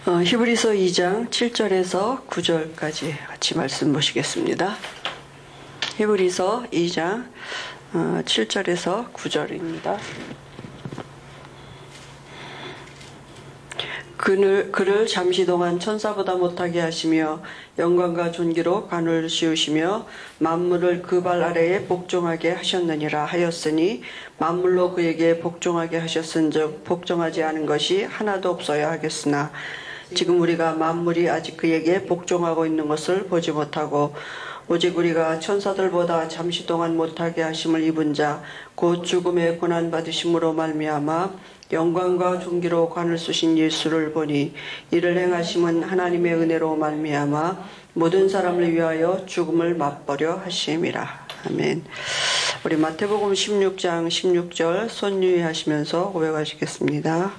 히브리서 2장 7절에서 9절까지 같이 말씀 보시겠습니다. 히브리서 2장 7절에서 9절입니다. 그를 잠시 동안 천사보다 못하게 하시며 영광과 존귀로 관을 씌우시며 만물을 그 발 아래에 복종하게 하셨느니라 하였으니 만물로 그에게 복종하게 하셨은즉 복종하지 않은 것이 하나도 없어야 하겠으나 지금 우리가 만물이 아직 그에게 복종하고 있는 것을 보지 못하고 오직 우리가 천사들보다 잠시 동안 못하게 하심을 입은 자 곧 죽음의 고난 받으심으로 말미암아 영광과 존귀로 관을 쓰신 예수를 보니 이를 행하심은 하나님의 은혜로 말미암아 모든 사람을 위하여 죽음을 맛보려 하심이라. 아멘. 우리 마태복음 16장 16절 손유의 하시면서 고백하시겠습니다.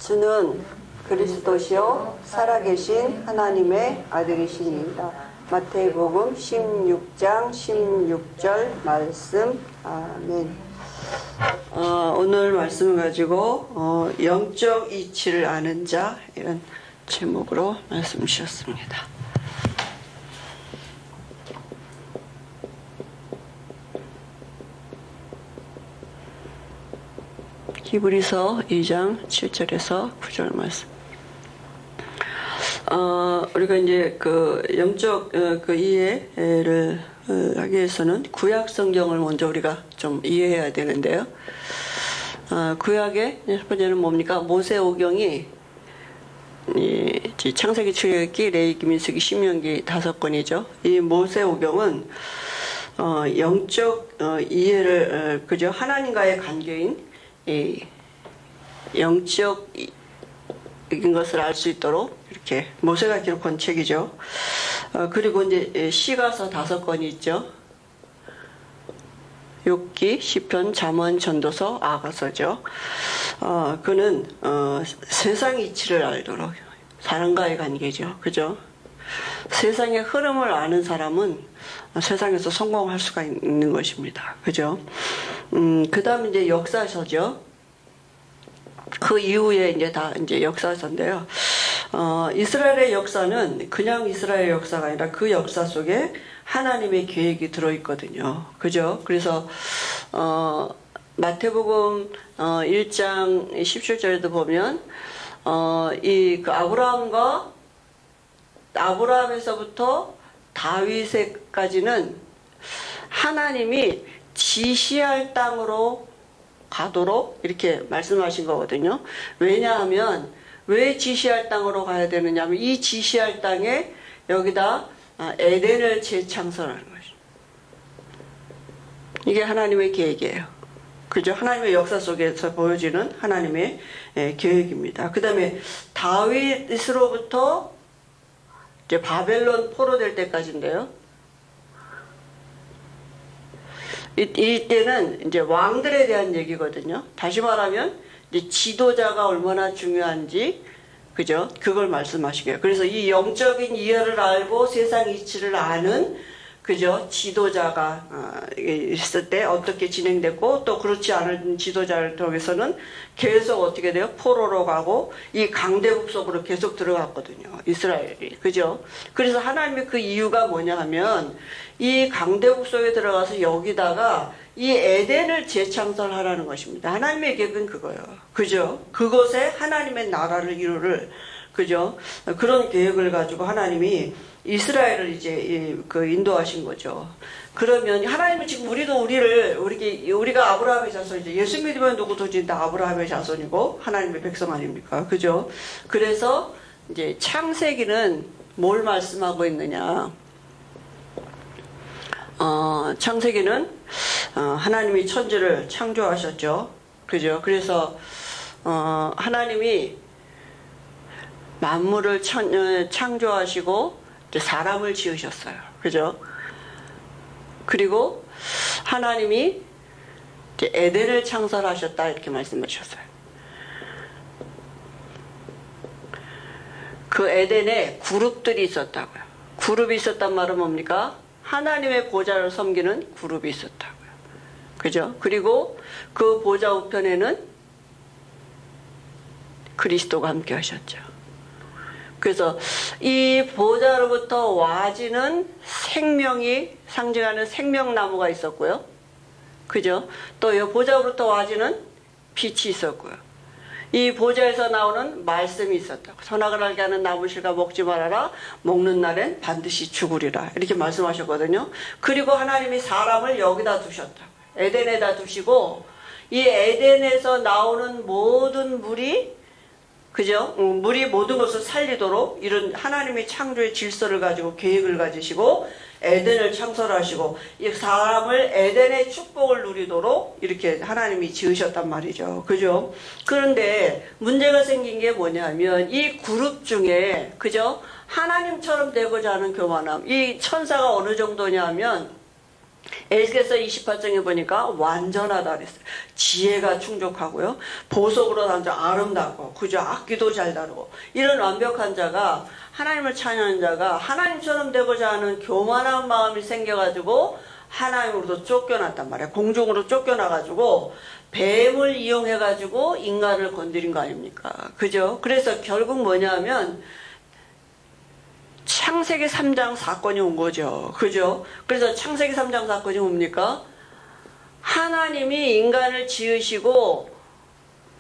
주는 그리스도시요 살아계신 하나님의 아들이시니이다. 마태복음 16장 16절 말씀. 아멘. 오늘 말씀을 가지고 영적 이치를 아는 자 이런 제목으로 말씀 주셨습니다. 히브리서 2장 7절에서 9절 말씀. 우리가 이제 그 영적 그 이해를 하기 위해서는 구약 성경을 먼저 우리가 좀 이해해야 되는데요. 구약의 첫 번째는 뭡니까? 모세오경이 창세기, 출애굽기, 레위기, 민수기, 신명기 5권이죠. 이 모세오경은 영적 이해를 그저 하나님과의 관계인 이 영적인 것을 알 수 있도록 이렇게 모세가 기록한 책이죠. 그리고 이제 시가서 5권이 있죠. 욥기, 시편, 잠언, 전도서, 아가서죠. 그는 세상 이치를 알도록 사람과의 관계죠. 그죠? 세상의 흐름을 아는 사람은 세상에서 성공할 수가 있는 것입니다. 그죠? 그 다음 이제 역사서죠. 그 이후에 이제 다 이제 역사서인데요. 이스라엘의 역사는 그냥 이스라엘 역사가 아니라 그 역사 속에 하나님의 계획이 들어있거든요. 그죠? 그래서, 마태복음, 1장 17절에도 보면, 그 아브라함에서부터 다윗에까지는 하나님이 지시할 땅으로 가도록 이렇게 말씀하신 거거든요. 왜냐하면 왜 지시할 땅으로 가야 되느냐 하면 이 지시할 땅에 여기다 에덴을 재창설하는 것입니다. 이게 하나님의 계획이에요. 그죠? 하나님의 역사 속에서 보여지는 하나님의 계획입니다. 그 다음에 다윗으로부터 이제 바벨론 포로될 때까지인데요. 이때는 이제 왕들에 대한 얘기거든요. 다시 말하면 이제 지도자가 얼마나 중요한지, 그죠? 그걸 말씀하시게요. 그래서 이 영적인 이해를 알고 세상 이치를 아는, 그죠? 지도자가 있을 때 어떻게 진행됐고, 또 그렇지 않은 지도자를 통해서는 계속 어떻게 돼요? 포로로 가고, 이 강대국 속으로 계속 들어갔거든요. 이스라엘이. 그죠? 그래서 하나님의 그 이유가 뭐냐 하면, 이 강대국 속에 들어가서 여기다가 이 에덴을 재창설하라는 것입니다. 하나님의 계획은 그거예요. 그죠? 그곳에 하나님의 나라를 이루를, 그죠? 그런 계획을 가지고 하나님이 이스라엘을 이제 인도하신 거죠. 그러면 하나님은 지금 우리가 아브라함의 자손이죠. 예수 믿으면 누구든지 다 아브라함의 자손이고 하나님의 백성 아닙니까? 그죠? 그래서 이제 창세기는 뭘 말씀하고 있느냐? 창세기는 하나님이 천지를 창조하셨죠. 그죠? 그래서 하나님이 만물을 창조하시고 이제 사람을 지으셨어요. 그죠? 그리고 하나님이 이제 에덴을 창설하셨다 이렇게 말씀하셨어요. 그 에덴에 그룹들이 있었다고요. 그룹이 있었단 말은 뭡니까? 하나님의 보좌를 섬기는 그룹이 있었다고요. 그죠? 그리고 그 보좌 우편에는 그리스도가 함께 하셨죠. 그래서 이 보좌로부터 와지는 생명이 상징하는 생명나무가 있었고요. 그죠? 또 이 보좌로부터 와지는 빛이 있었고요. 이 보좌에서 나오는 말씀이 있었다고. 선악을 알게 하는 나무실과 먹지 말아라. 먹는 날엔 반드시 죽으리라. 이렇게 말씀하셨거든요. 그리고 하나님이 사람을 여기다 두셨다고. 에덴에다 두시고 이 에덴에서 나오는 모든 물이 그죠? 물이 모든 것을 살리도록 이런 하나님의 창조의 질서를 가지고 계획을 가지시고 에덴을 창설하시고 이 사람을 에덴의 축복을 누리도록 이렇게 하나님이 지으셨단 말이죠. 그죠? 그런데 문제가 생긴 게 뭐냐면 이 그룹 중에 그죠? 하나님처럼 되고자 하는 교만함. 이 천사가 어느 정도냐면 에스겔서 28장에 보니까 완전하다 그랬어요. 지혜가 충족하고요. 보석으로 단자 아름답고 그죠? 악기도 잘 다루고 이런 완벽한 자가 하나님을 찬양하는 자가 하나님처럼 되고자 하는 교만한 마음이 생겨가지고 하나님으로부터 쫓겨났단 말이에요. 공중으로 쫓겨나가지고 뱀을 이용해가지고 인간을 건드린 거 아닙니까? 그죠? 그래서 결국 뭐냐면 창세기 3장 사건이 온 거죠. 그죠? 그래서 창세기 3장 사건이 뭡니까? 하나님이 인간을 지으시고,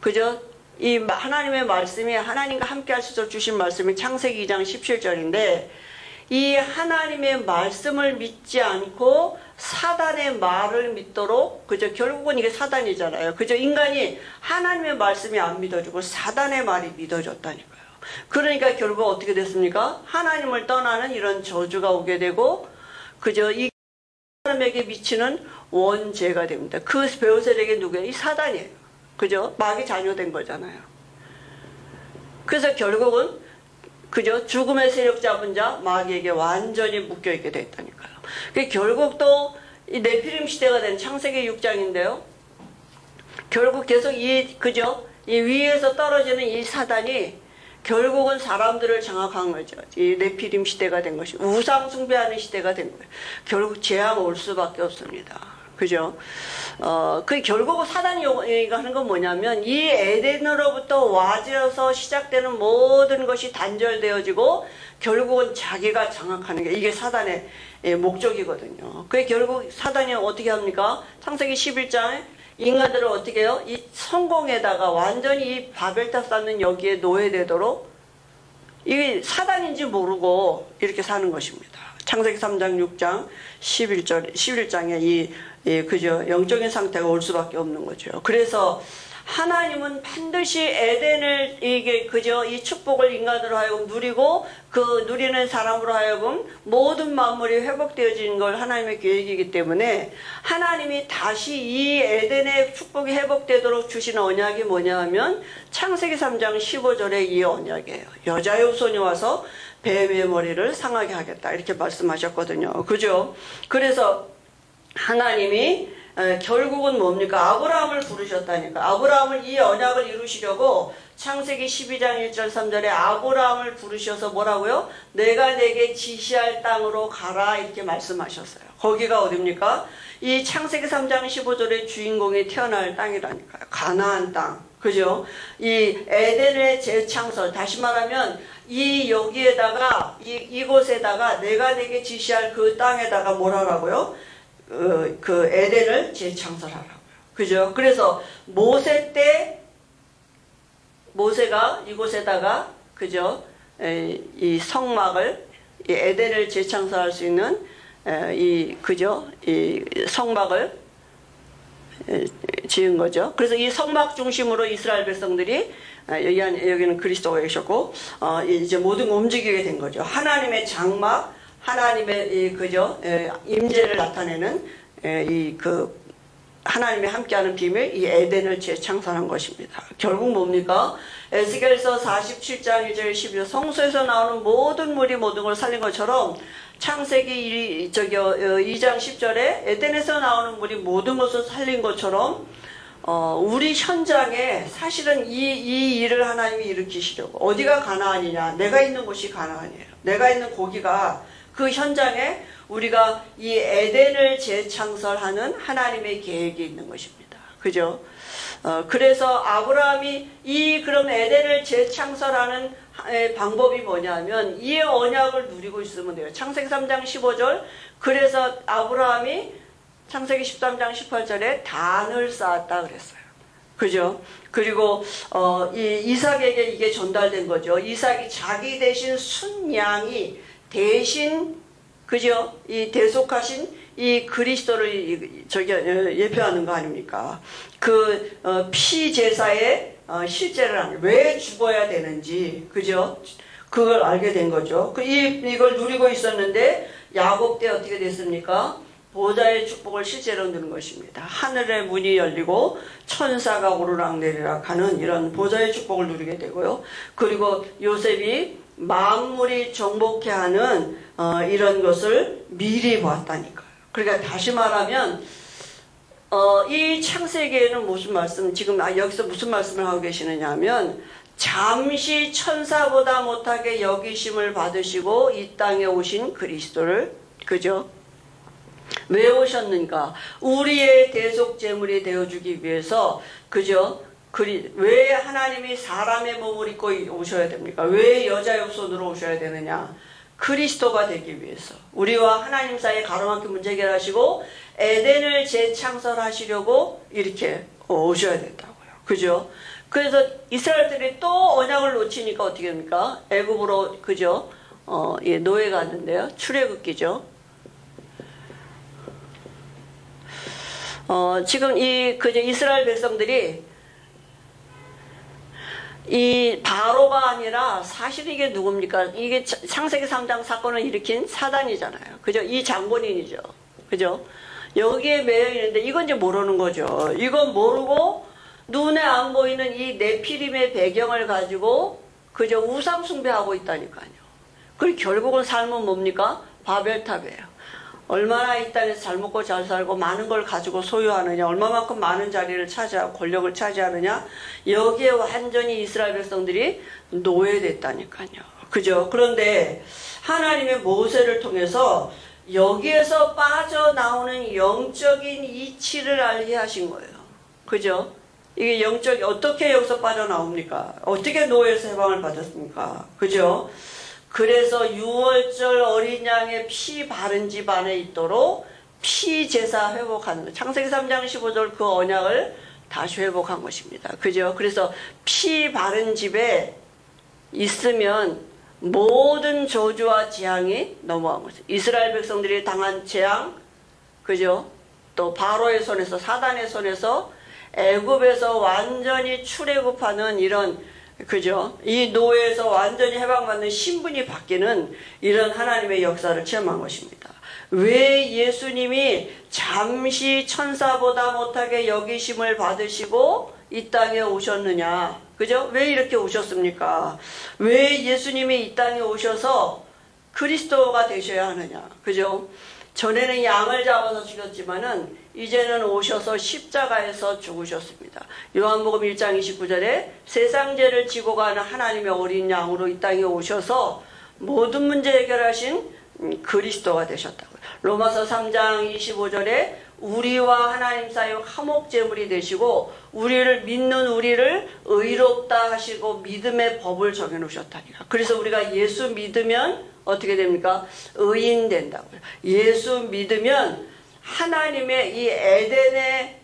그죠? 이 하나님의 말씀이 하나님과 함께 하시도록 주신 말씀이 창세기 2장 17절인데, 이 하나님의 말씀을 믿지 않고 사단의 말을 믿도록, 그죠? 결국은 이게 사단이잖아요. 그죠? 인간이 하나님의 말씀이 안 믿어지고 사단의 말이 믿어졌다니까요. 그러니까 결국 어떻게 됐습니까? 하나님을 떠나는 이런 저주가 오게 되고, 그저 이 사람에게 미치는 원죄가 됩니다. 그 베오셀에게 누구예요? 이 사단이에요. 그죠? 마귀 자녀된 거잖아요. 그래서 결국은 그죠? 죽음의 세력 잡은 자 마귀에게 완전히 묶여있게 됐다니까요. 결국 또 이 네피림 시대가 된 창세기 6장인데요. 결국 계속 그죠? 이 위에서 떨어지는 이 사단이 결국은 사람들을 장악한 거죠. 이 네피림 시대가 된 것이 우상 숭배하는 시대가 된 거예요. 결국 재앙 올 수밖에 없습니다. 그죠? 그 결국 사단이 하는 건 뭐냐면 이 에덴으로부터 와져서 시작되는 모든 것이 단절되어지고 결국은 자기가 장악하는 게 이게 사단의 목적이거든요. 그게 결국 사단이 어떻게 합니까? 창세기 11장에 인간들을 어떻게 해요? 이 성공에다가 완전히 이 바벨탑 쌓는 여기에 노예되도록 이게 사단인지 모르고 이렇게 사는 것입니다. 창세기 3장 6장 11장에 그죠? 영적인 상태가 올 수밖에 없는 거죠. 그래서 하나님은 반드시 에덴을 그죠? 이 축복을 인간으로 하여금 누리고 그 누리는 사람으로 하여금 모든 만물이 회복되어지는 걸 하나님의 계획이기 때문에 하나님이 다시 이 에덴의 축복이 회복되도록 주신 언약이 뭐냐 하면 창세기 3장 15절의 이 언약이에요. 여자의 후손이 와서 뱀의 머리를 상하게 하겠다 이렇게 말씀하셨거든요. 그죠? 그래서 하나님이 결국은 뭡니까? 아브라함을 부르셨다니까. 아브라함을 이 언약을 이루시려고 창세기 12장 1절 3절에 아브라함을 부르셔서 뭐라고요? 내가 내게 지시할 땅으로 가라 이렇게 말씀하셨어요. 거기가 어딥니까? 이 창세기 3장 15절의 주인공이 태어날 땅이라니까요. 가나안 땅. 그죠? 이 에덴의 재창설. 다시 말하면 여기에다가 이곳에다가 내가 내게 지시할 그 땅에다가 뭘 하라고요? 그 에덴을 재창설하라고요. 그죠? 그래서 모세가 이곳에다가 그죠? 이 성막을 이 에덴을 재창설할 수 있는 그죠? 이 성막을 지은 거죠. 그래서 이 성막 중심으로 이스라엘 백성들이 여기는 그리스도가 계셨고 이제 모든 거 움직이게 된 거죠. 하나님의 장막, 하나님의 그죠? 임재를 나타내는 하나님의 함께하는 비밀, 이 에덴을 재창설한 것입니다. 결국 뭡니까? 에스겔서 47장 1절 12절 성소에서 나오는 모든 물이 모든 걸 살린 것처럼 창세기 2장 10절에 에덴에서 나오는 물이 모든 것을 살린 것처럼 우리 현장에 사실은 이 일을 하나님이 일으키시려고 어디가 가나안이냐? 내가 있는 곳이 가나안이에요. 내가 있는 고기가 그 현장에 우리가 이 에덴을 재창설하는 하나님의 계획이 있는 것입니다. 그죠? 그래서 아브라함이 그럼 에덴을 재창설하는 방법이 뭐냐면 이 언약을 누리고 있으면 돼요. 창세기 3장 15절. 그래서 아브라함이 창세기 13장 18절에 단을 쌓았다 그랬어요. 그죠? 그리고 이삭에게 이게 전달된 거죠. 이삭이 자기 대신 순양이 대신, 그죠? 이 대속하신 이 그리스도를 예표하는 거 아닙니까? 피제사의 실제를 왜 죽어야 되는지, 그죠? 그걸 알게 된 거죠. 이걸 누리고 있었는데 야곱 때 어떻게 됐습니까? 보좌의 축복을 실제로 누는 것입니다. 하늘의 문이 열리고 천사가 오르락내리락 하는 이런 보좌의 축복을 누리게 되고요. 그리고 요셉이 만물이 정복해 하는 이런 것을 미리 보았다니까요. 그러니까 다시 말하면 이 창세기에는 무슨 말씀, 지금 여기서 무슨 말씀을 하고 계시느냐 하면 잠시 천사보다 못하게 여기심을 받으시고 이 땅에 오신 그리스도를, 그죠? 왜 오셨는가? 우리의 대속 제물이 되어주기 위해서, 그죠? 왜 하나님이 사람의 몸을 입고 오셔야 됩니까? 왜 여자의 손으로 오셔야 되느냐? 그리스도가 되기 위해서 우리와 하나님 사이에 가로막힌 문제 해결하시고 에덴을 재창설하시려고 이렇게 오셔야 된다고요. 그죠? 그래서 이스라엘들이 또 언약을 놓치니까 어떻게 됩니까? 애굽으로, 그죠? 노예가 왔는데요. 출애굽기죠. 지금 이스라엘 백성들이 이 바로가 아니라 사실 이게 누굽니까? 이게 창세기 3장 사건을 일으킨 사단이잖아요. 그죠? 이 장본인이죠. 그죠? 여기에 매여 있는데 이건 이제 모르는 거죠. 이건 모르고 눈에 안 보이는 이 네피림의 배경을 가지고 그저 우상 숭배하고 있다니까요. 그리고 결국은 삶은 뭡니까? 바벨탑이에요. 얼마나 이 땅에서 잘 먹고 잘 살고 많은 걸 가지고 소유하느냐, 얼마만큼 많은 자리를 차지하고 권력을 차지하느냐, 여기에 완전히 이스라엘 백성들이 노예됐다니까요. 그죠? 그런데 하나님의 모세를 통해서 여기에서 빠져나오는 영적인 이치를 알게 하신 거예요. 그죠? 이게 어떻게 여기서 빠져나옵니까? 어떻게 노예에서 해방을 받았습니까? 그죠? 그래서 유월절 어린 양의 피 바른 집 안에 있도록 피제사 회복하는 거예요. 창세기 3장 15절 그 언약을 다시 회복한 것입니다. 그죠? 그래서 피 바른 집에 있으면 모든 저주와 재앙이 넘어간 거죠. 이스라엘 백성들이 당한 재앙, 그죠? 또 바로의 손에서, 사단의 손에서 애굽에서 완전히 출애굽하는 이런, 그죠? 이 노예에서 완전히 해방받는 신분이 바뀌는 이런 하나님의 역사를 체험한 것입니다. 왜 예수님이 잠시 천사보다 못하게 여기심을 받으시고 이 땅에 오셨느냐? 그죠? 왜 이렇게 오셨습니까? 왜 예수님이 이 땅에 오셔서 그리스도가 되셔야 하느냐? 그죠? 전에는 양을 잡아서 죽였지만은 이제는 오셔서 십자가에서 죽으셨습니다. 요한복음 1장 29절에 세상 죄를 지고 가는 하나님의 어린 양으로 이 땅에 오셔서 모든 문제 해결하신 그리스도가 되셨다고요. 로마서 3장 25절에 우리와 하나님 사이 화목제물이 되시고 우리를 믿는 우리를 의롭다 하시고 믿음의 법을 정해놓으셨다니까. 그래서 우리가 예수 믿으면 어떻게 됩니까? 의인 된다고요. 예수 믿으면 하나님의 이 에덴의,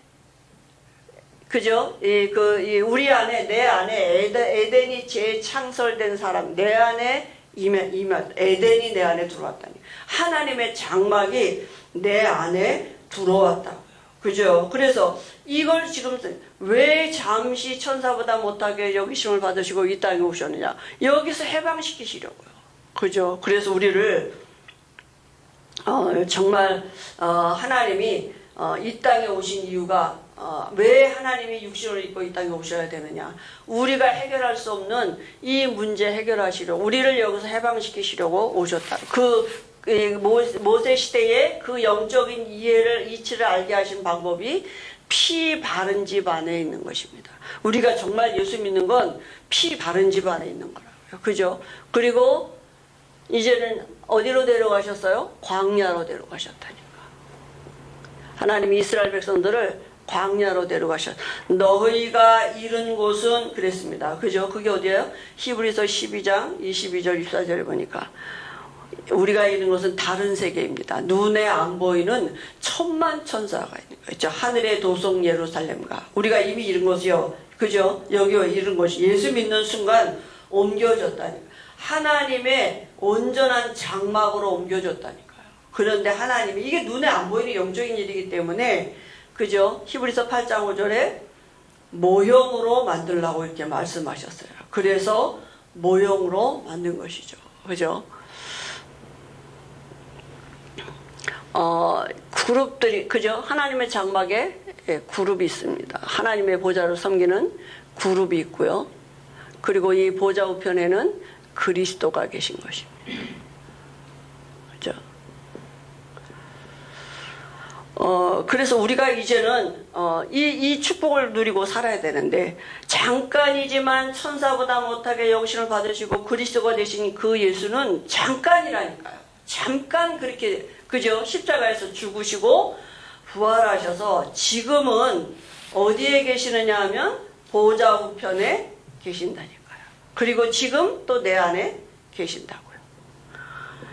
그죠? 우리 안에, 내 안에 에덴이 재창설된 사람, 내 안에 에덴이 내 안에 들어왔다니. 하나님의 장막이 내 안에 들어왔다고요. 그죠? 그래서 이걸 지금 왜 잠시 천사보다 못하게 여기심을 받으시고 이 땅에 오셨느냐? 여기서 해방시키시려고요. 그죠? 그래서 우리를 정말 하나님이 이 땅에 오신 이유가 왜 하나님이 육신을 입고 이 땅에 오셔야 되느냐? 우리가 해결할 수 없는 이 문제 해결하시려고, 우리를 여기서 해방시키시려고 오셨다. 모세 시대에 그 영적인 이치를 알게 하신 방법이 피 바른 집 안에 있는 것입니다. 우리가 정말 예수 믿는 건 피 바른 집 안에 있는 거라고요. 그죠? 그리고 이제는 어디로 데려가셨어요? 광야로 데려가셨다니까. 하나님이 이스라엘 백성들을 광야로 데려가셨. 너희가 이른 곳은 그랬습니다. 그죠? 그게 어디예요? 히브리서 12장 22절 24절에 보니까 우리가 이른 곳은 다른 세계입니다. 눈에 안 보이는 천만 천사가 있는 거죠. 하늘의 도성 예루살렘과 우리가 이미 이른 곳이요. 그죠? 여기 이른 곳이 예수 믿는 순간 옮겨졌다니까. 하나님의 온전한 장막으로 옮겨졌다니까요. 그런데 하나님이 이게 눈에 안 보이는 영적인 일이기 때문에 그죠? 히브리서 8장 5절에 모형으로 만들라고 이렇게 말씀하셨어요. 그래서 모형으로 만든 것이죠. 그죠? 그룹들이 그죠? 하나님의 장막에 그룹이 있습니다. 하나님의 보좌를 섬기는 그룹이 있고요. 그리고 이 보좌 우편에는 그리스도가 계신 것입니다. 그죠? 그래서 우리가 이제는 이 축복을 누리고 살아야 되는데 잠깐이지만 천사보다 못하게 영신을 받으시고 그리스도가 되신 그 예수는 잠깐이라니까요. 잠깐 그렇게 그죠? 십자가에서 죽으시고 부활하셔서 지금은 어디에 계시느냐 하면 보좌 우편에 계신다니까요. 그리고 지금 또 내 안에 계신다고요.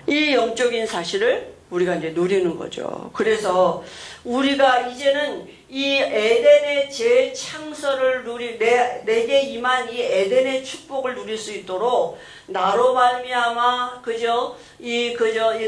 이 영적인 사실을 우리가 이제 누리는 거죠. 그래서 우리가 이제는 이 에덴의 재창설을 내게 임한 이 에덴의 축복을 누릴 수 있도록 나로 말미암아 그죠? 이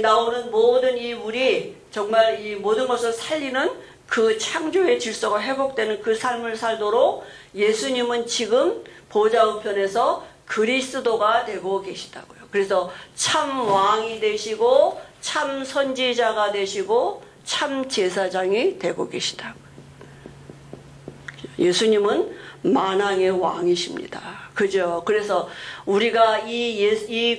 나오는 모든 이 물이 정말 이 모든 것을 살리는 그 창조의 질서가 회복되는 그 삶을 살도록 예수님은 지금 보좌 우편에서 그리스도가 되고 계시다고요. 그래서 참 왕이 되시고 참 선지자가 되시고 참 제사장이 되고 계시다고요. 예수님은 만왕의 왕이십니다. 그죠? 그래서 우리가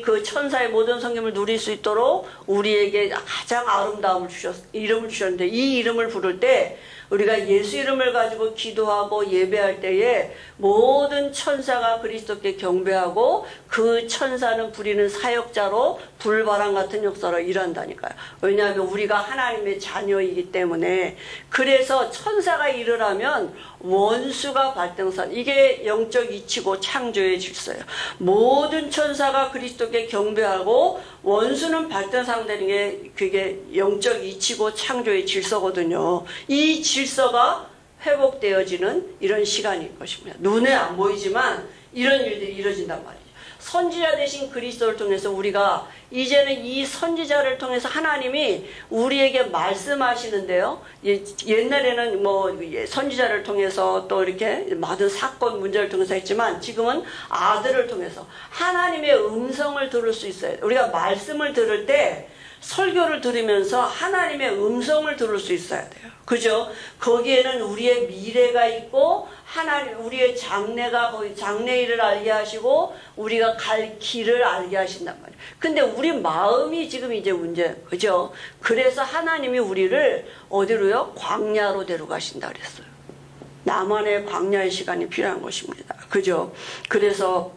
그 천사의 모든 성김을 누릴 수 있도록 우리에게 가장 아름다움을 이름을 주셨는데 이 이름을 부를 때 우리가 예수 이름을 가지고 기도하고 예배할 때에 모든 천사가 그리스도께 경배하고 그 천사는 부리는 사역자로 불바람 같은 역사로 일한다니까요. 왜냐하면 우리가 하나님의 자녀이기 때문에. 그래서 천사가 일을 하면 원수가 발등상, 이게 영적 이치고 창조의 질서예요. 모든 천사가 그리스도께 경배하고 원수는 발등상 되는 게 그게 영적 이치고 창조의 질서거든요. 이 질서가 회복되어지는 이런 시간일 것입니다. 눈에 안 보이지만 이런 일들이 이루어진단 말이에요. 선지자 되신 그리스도를 통해서 우리가 이제는 이 선지자를 통해서 하나님이 우리에게 말씀하시는데요. 옛날에는 뭐 선지자를 통해서 또 이렇게 많은 사건 문제를 통해서 했지만 지금은 아들을 통해서 하나님의 음성을 들을 수 있어요. 우리가 말씀을 들을 때 설교를 들으면서 하나님의 음성을 들을 수 있어야 돼요. 그죠? 거기에는 우리의 미래가 있고 우리의 장래일을 알게 하시고 우리가 갈 길을 알게 하신단 말이에요. 근데 우리 마음이 지금 이제 문제예요. 그죠? 그래서 하나님이 우리를 어디로요? 광야로 데려가신다 그랬어요. 나만의 광야의 시간이 필요한 것입니다. 그죠? 그래서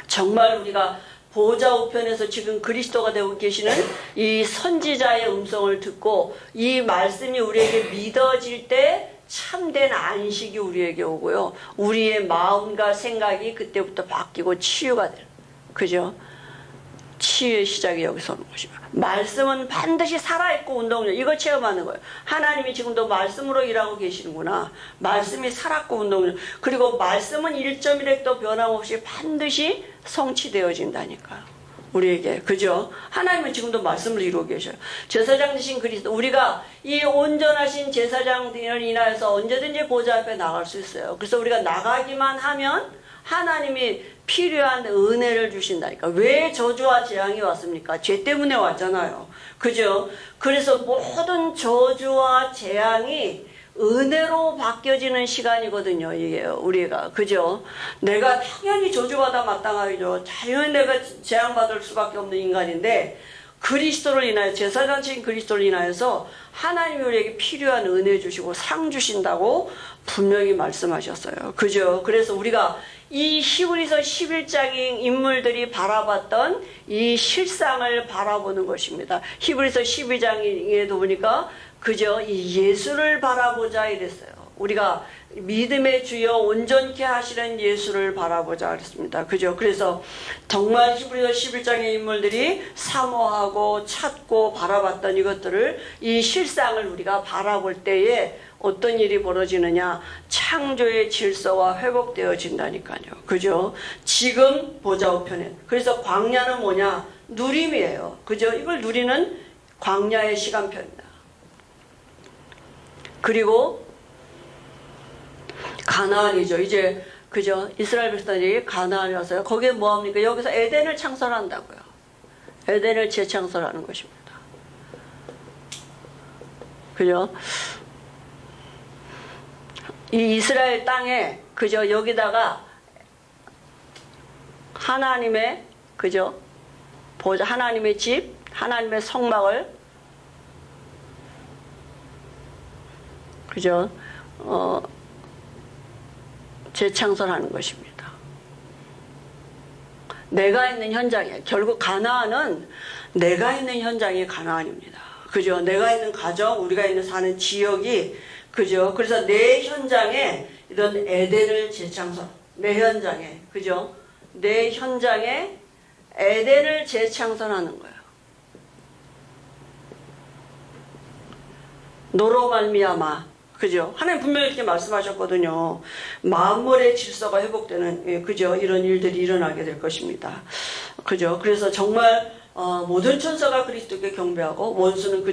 정말 우리가 보좌 우편에서 지금 그리스도가 되고 계시는 이 선지자의 음성을 듣고 이 말씀이 우리에게 믿어질 때 참된 안식이 우리에게 오고요. 우리의 마음과 생각이 그때부터 바뀌고 치유가 돼요. 그죠? 치유의 시작이 여기서 오는 것입니다. 말씀은 반드시 살아있고 운동력, 이걸 체험하는 거예요. 하나님이 지금도 말씀으로 일하고 계시는구나. 말씀이 살았고 운동력. 그리고 말씀은 1.1획도 변함없이 반드시 성취되어진다니까요. 우리에게. 그죠? 하나님은 지금도 말씀을 이루고 계셔요. 제사장 되신 그리스도. 우리가 이 온전하신 제사장을 인하여서 언제든지 보좌 앞에 나갈 수 있어요. 그래서 우리가 나가기만 하면 하나님이 필요한 은혜를 주신다니까. 왜 저주와 재앙이 왔습니까? 죄 때문에 왔잖아요. 그죠? 그래서 모든 저주와 재앙이 은혜로 바뀌어지는 시간이거든요. 이게 우리가. 그죠? 내가 당연히 저주받아 마땅하죠. 당연히 내가 재앙받을 수밖에 없는 인간인데 그리스도를 인하여, 제사장신 그리스도를 인하여서 하나님이 우리에게 필요한 은혜 주시고 상 주신다고 분명히 말씀하셨어요. 그죠? 그래서 우리가 이 히브리서 11장의 인물들이 바라봤던 이 실상을 바라보는 것입니다. 히브리서 12장에도 보니까 그죠? 이 예수를 바라보자 이랬어요. 우리가 믿음의 주여 온전케 하시는 예수를 바라보자 그랬습니다. 그죠? 그래서 정말 히브리서 11장의 인물들이 사모하고 찾고 바라봤던 이것들을, 이 실상을 우리가 바라볼 때에 어떤 일이 벌어지느냐? 창조의 질서가 회복되어진다니까요. 그죠? 지금 보자 우편에. 그래서 광야는 뭐냐? 누림이에요. 그죠? 이걸 누리는 광야의 시간표입니다. 그리고 가나안이죠. 이제 그죠? 이스라엘 백성들이 가나안에 와서요. 거기에 뭐합니까? 여기서 에덴을 창설한다고요. 에덴을 재창설하는 것입니다. 그죠? 이 이스라엘 땅에 그죠? 여기다가 하나님의 그죠? 보자, 하나님의 집, 하나님의 성막을 그죠? 재창설하는 것입니다. 내가 있는 현장에, 결국 가나안은 내가 있는 현장이 가나안입니다. 그죠? 내가 있는 가정, 우리가 있는 사는 지역이, 그죠? 그래서 내 현장에 이런 에덴을 재창설, 내 현장에, 그죠? 내 현장에 에덴을 재창설하는 거예요. 너로 말미암아, 그죠? 하나님 분명히 이렇게 말씀하셨거든요. 만물의 질서가 회복되는, 그죠? 이런 일들이 일어나게 될 것입니다. 그죠? 그래서 정말 모든 천사가 그리스도께 경배하고 원수는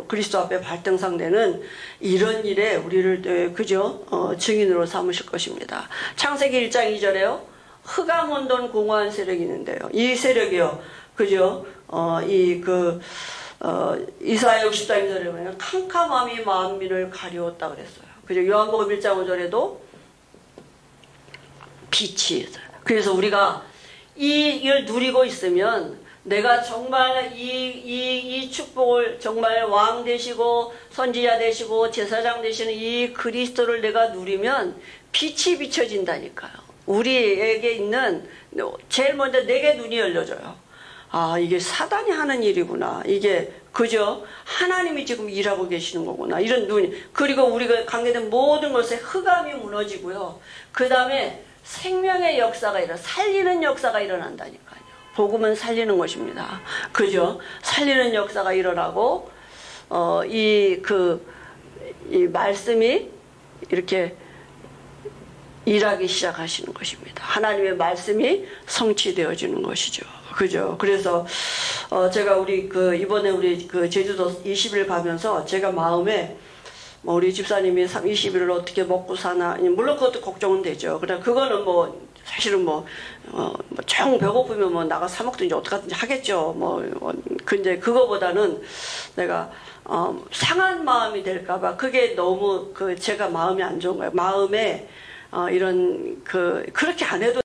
그리스도 앞에 발등상되는 이런 일에 우리를 그죠? 증인으로 삼으실 것입니다. 창세기 1장 2절에요. 흑암 혼돈 공허한 세력이 있는데요. 이 세력이요. 그죠? 이사야 60장 2절에 보면 캄캄함이 만민을 가리웠다 그랬어요. 그죠? 요한복음 1장 5절에도 빛이 있어요. 그래서 우리가 이걸 누리고 있으면 내가 정말 이 축복을, 정말 왕 되시고 선지자 되시고 제사장 되시는 이 그리스도를 내가 누리면 빛이 비춰진다니까요. 우리에게 있는, 제일 먼저 내게 눈이 열려져요. 아, 이게 사단이 하는 일이구나. 이게 그죠? 하나님이 지금 일하고 계시는 거구나. 이런 눈이. 그리고 우리가 관계된 모든 것에 흑암이 무너지고요. 그 다음에 생명의 역사가 살리는 역사가 일어난다니까요. 복음은 살리는 것입니다. 그죠? 살리는 역사가 일어나고, 이 말씀이 이렇게 일하기 시작하시는 것입니다. 하나님의 말씀이 성취되어지는 것이죠. 그죠? 그래서 제가 이번에 우리 제주도 20일 가면서 제가 마음에 우리 집사님이 20일을 어떻게 먹고 사나, 물론 그것도 걱정은 되죠. 그러나 그거는 사실은 정 배고프면 나가 사 먹든지 어떡하든지 하겠죠. 근데 그거보다는 내가 상한 마음이 될까봐 그게 너무 제가 마음이 안 좋은 거예요. 마음에 그렇게 안 해도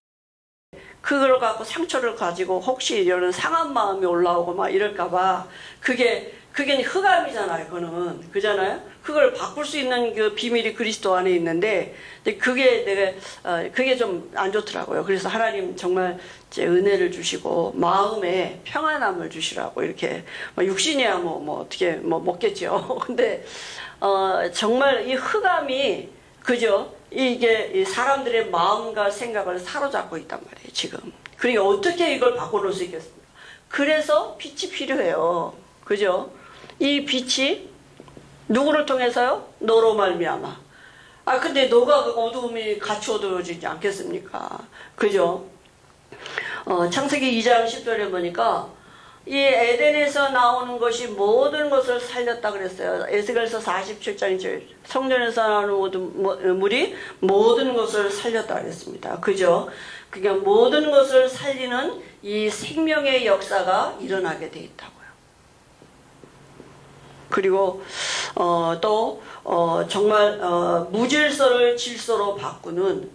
그걸 갖고 상처를 가지고 혹시 이런 상한 마음이 올라오고 막 이럴까봐 그게 흑암이잖아요. 그거는 그잖아요. 그걸 바꿀 수 있는 그 비밀이 그리스도 안에 있는데 그게 좀 안 좋더라고요. 그래서 하나님 정말 제 은혜를 주시고 마음에 평안함을 주시라고 이렇게 육신이야 어떻게 먹겠죠. 근데 정말 이 흑암이 그죠? 이게 사람들의 마음과 생각을 사로잡고 있단 말이에요, 지금. 그러니까 어떻게 이걸 바꿔놓을 수 있겠습니까? 그래서 빛이 필요해요. 그죠? 이 빛이 누구를 통해서요? 너로 말미암아. 근데 너가 어두움이 같이 어두워지지 않겠습니까? 그죠? 창세기 2장 10절에 보니까 이 에덴에서 나오는 것이 모든 것을 살렸다 그랬어요. 에스겔서 47장 성전에서 나오는 모든 물이 모든 것을 살렸다 그랬습니다. 그죠? 그러니까 모든 것을 살리는 이 생명의 역사가 일어나게 돼 있다고요. 그리고 또 정말 무질서를 질서로 바꾸는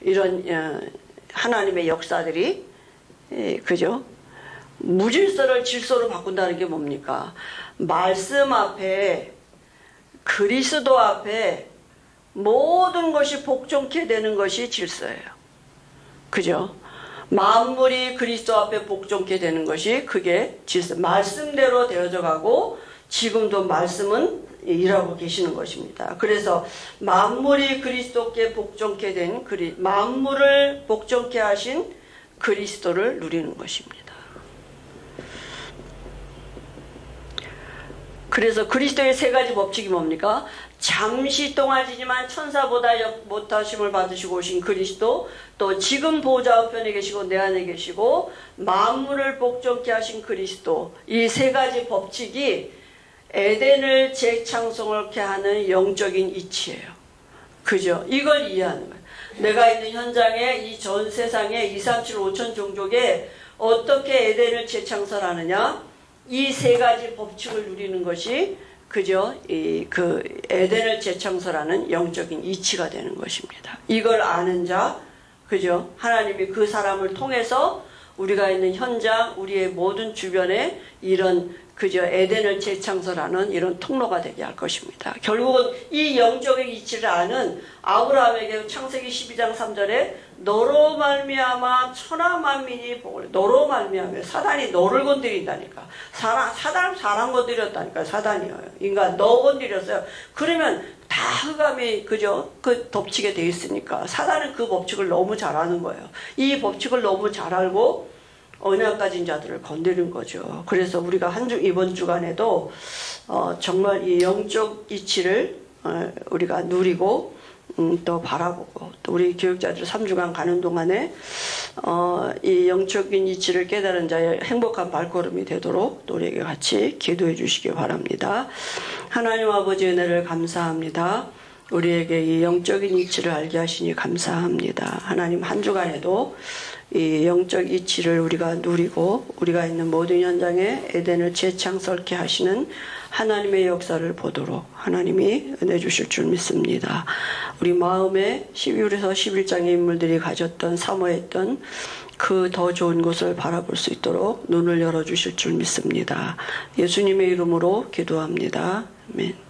이런 하나님의 역사들이 그죠? 무질서를 질서로 바꾼다는 게 뭡니까? 말씀 앞에, 그리스도 앞에 모든 것이 복종케 되는 것이 질서예요. 그죠? 만물이 그리스도 앞에 복종케 되는 것이 그게 질서. 말씀대로 되어져 가고 지금도 말씀은 일하고 계시는 것입니다. 그래서 만물이 그리스도께 복종케 된 만물을 복종케 하신 그리스도를 누리는 것입니다. 그래서 그리스도의 세 가지 법칙이 뭡니까? 잠시 동안이지만 천사보다 못하심을 받으시고 오신 그리스도, 또 지금 보좌 우편에 계시고 내 안에 계시고 만물을 복종케 하신 그리스도, 이 세 가지 법칙이 에덴을 재창성케 하는 영적인 이치예요. 그죠? 이걸 이해하는 거예요. 내가 있는 현장에 이 전 세상에 2, 3, 7, 5천 종족에 어떻게 에덴을 재창설하느냐? 이 세 가지 법칙을 누리는 것이 그죠? 그 에덴을 재창설하는 영적인 이치가 되는 것입니다. 이걸 아는 자, 그죠? 하나님이 그 사람을 통해서 우리가 있는 현장, 우리의 모든 주변에 이런 그저 에덴을 재창설하는 이런 통로가 되게 할 것입니다. 결국은 이 영적인 이치를 아는 아브라함에게 창세기 12장 3절에 너로 말미암아 천하 만민이 복을, 너로 말미암아 사단이 너를 건드린다니까. 사람 건드렸다니까. 사단이요. 인간 너 건드렸어요. 그러면 다 흑암이 그저 그 덮치게 돼 있으니까 사단은 그 법칙을 너무 잘 아는 거예요. 이 법칙을 너무 잘 알고 언약 가진 자들을 건드리는 거죠. 그래서 우리가 이번 주간에도 정말 이 영적 이치를 우리가 누리고 또 바라보고, 또 우리 교육자들 3주간 가는 동안에 이 영적인 이치를 깨달은 자의 행복한 발걸음이 되도록 또 우리에게 같이 기도해 주시기 바랍니다. 하나님 아버지 은혜를 감사합니다. 우리에게 이 영적인 이치를 알게 하시니 감사합니다. 하나님 한 주간에도 이 영적 이치를 우리가 누리고 우리가 있는 모든 현장에 에덴을 재창설케 하시는 하나님의 역사를 보도록 하나님이 은혜 주실 줄 믿습니다. 우리 마음에 12월에서 11장의 인물들이 가졌던 사모했던 그 더 좋은 곳을 바라볼 수 있도록 눈을 열어주실 줄 믿습니다. 예수님의 이름으로 기도합니다. 아멘.